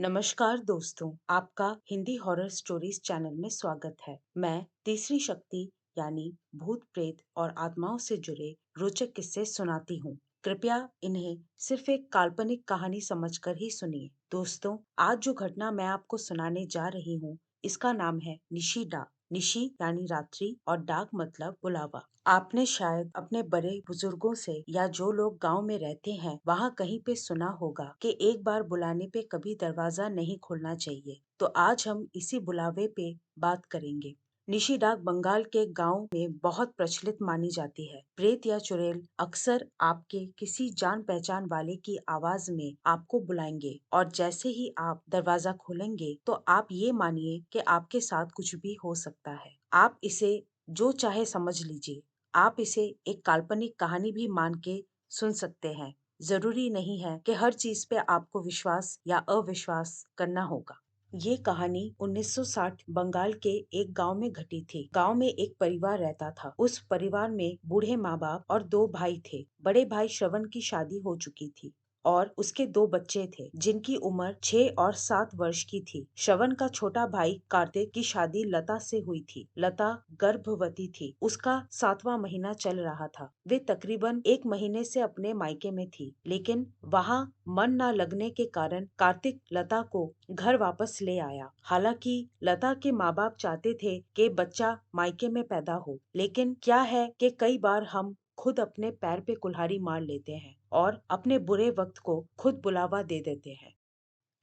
नमस्कार दोस्तों, आपका हिंदी हॉरर स्टोरीज चैनल में स्वागत है। मैं तीसरी शक्ति यानी भूत प्रेत और आत्माओं से जुड़े रोचक किस्से सुनाती हूँ। कृपया इन्हें सिर्फ एक काल्पनिक कहानी समझकर ही सुनिए। दोस्तों, आज जो घटना मैं आपको सुनाने जा रही हूँ, इसका नाम है निशी डाक। निशी यानी रात्रि और डाक मतलब बुलावा। आपने शायद अपने बड़े बुजुर्गों से या जो लोग गांव में रहते हैं वहाँ कहीं पे सुना होगा कि एक बार बुलाने पे कभी दरवाजा नहीं खोलना चाहिए। तो आज हम इसी बुलावे पे बात करेंगे। निशी डाक बंगाल के गांव में बहुत प्रचलित मानी जाती है। प्रेत या चुड़ैल अक्सर आपके किसी जान पहचान वाले की आवाज में आपको बुलाएंगे और जैसे ही आप दरवाजा खोलेंगे तो आप ये मानिए कि आपके साथ कुछ भी हो सकता है। आप इसे जो चाहे समझ लीजिए। आप इसे एक काल्पनिक कहानी भी मान के सुन सकते हैं। जरूरी नहीं है कि हर चीज पे आपको विश्वास या अविश्वास करना होगा। ये कहानी 1960 बंगाल के एक गांव में घटी थी। गांव में एक परिवार रहता था। उस परिवार में बूढ़े माँ बाप और दो भाई थे। बड़े भाई श्रवण की शादी हो चुकी थी और उसके दो बच्चे थे जिनकी उम्र 6 और 7 वर्ष की थी। श्रवण का छोटा भाई कार्तिक की शादी लता से हुई थी। लता गर्भवती थी। उसका 7वां महीना चल रहा था। वे तकरीबन 1 महीने से अपने मायके में थी, लेकिन वहाँ मन न लगने के कारण कार्तिक लता को घर वापस ले आया। हालांकि लता के माँ बाप चाहते थे कि बच्चा मायके में पैदा हो, लेकिन क्या है कि कई बार हम खुद अपने पैर पे कुल्हाड़ी मार लेते हैं और अपने बुरे वक्त को खुद बुलावा दे देते हैं।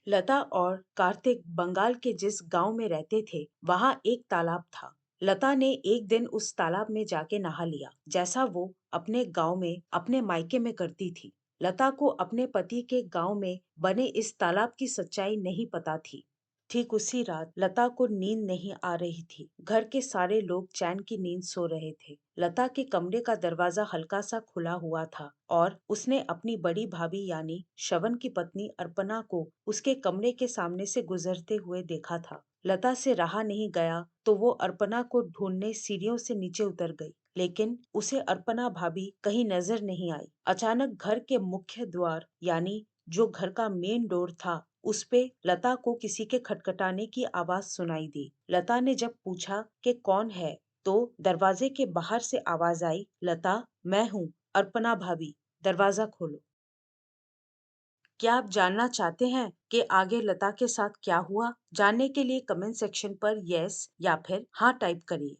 लता और कार्तिक बंगाल के जिस गांव में रहते थे वहां एक तालाब था। लता ने एक दिन उस तालाब में जाके नहा लिया, जैसा वो अपने गांव में अपने मायके में करती थी। लता को अपने पति के गांव में बने इस तालाब की सच्चाई नहीं पता थी। ठीक उसी रात लता को नींद नहीं आ रही थी। घर के सारे लोग चैन की नींद सो रहे थे। लता के कमरे का दरवाजा हल्का सा खुला हुआ था और उसने अपनी बड़ी भाभी यानी श्रवण की पत्नी अर्पणा को उसके कमरे के सामने से गुजरते हुए देखा था। लता से रहा नहीं गया तो वो अर्पणा को ढूंढने सीढ़ियों से नीचे उतर गई, लेकिन उसे अर्पणा भाभी कहीं नजर नहीं आई। अचानक घर के मुख्य द्वार यानी जो घर का मेन डोर था, उस पे लता को किसी के खटखटाने की आवाज सुनाई दी। लता ने जब पूछा कि कौन है, तो दरवाजे के बाहर से आवाज आई, लता, मैं हूँ, अर्पणा भाभी, दरवाजा खोलो। क्या आप जानना चाहते हैं कि आगे लता के साथ क्या हुआ? जानने के लिए कमेंट सेक्शन पर यस या फिर हाँ टाइप करिए।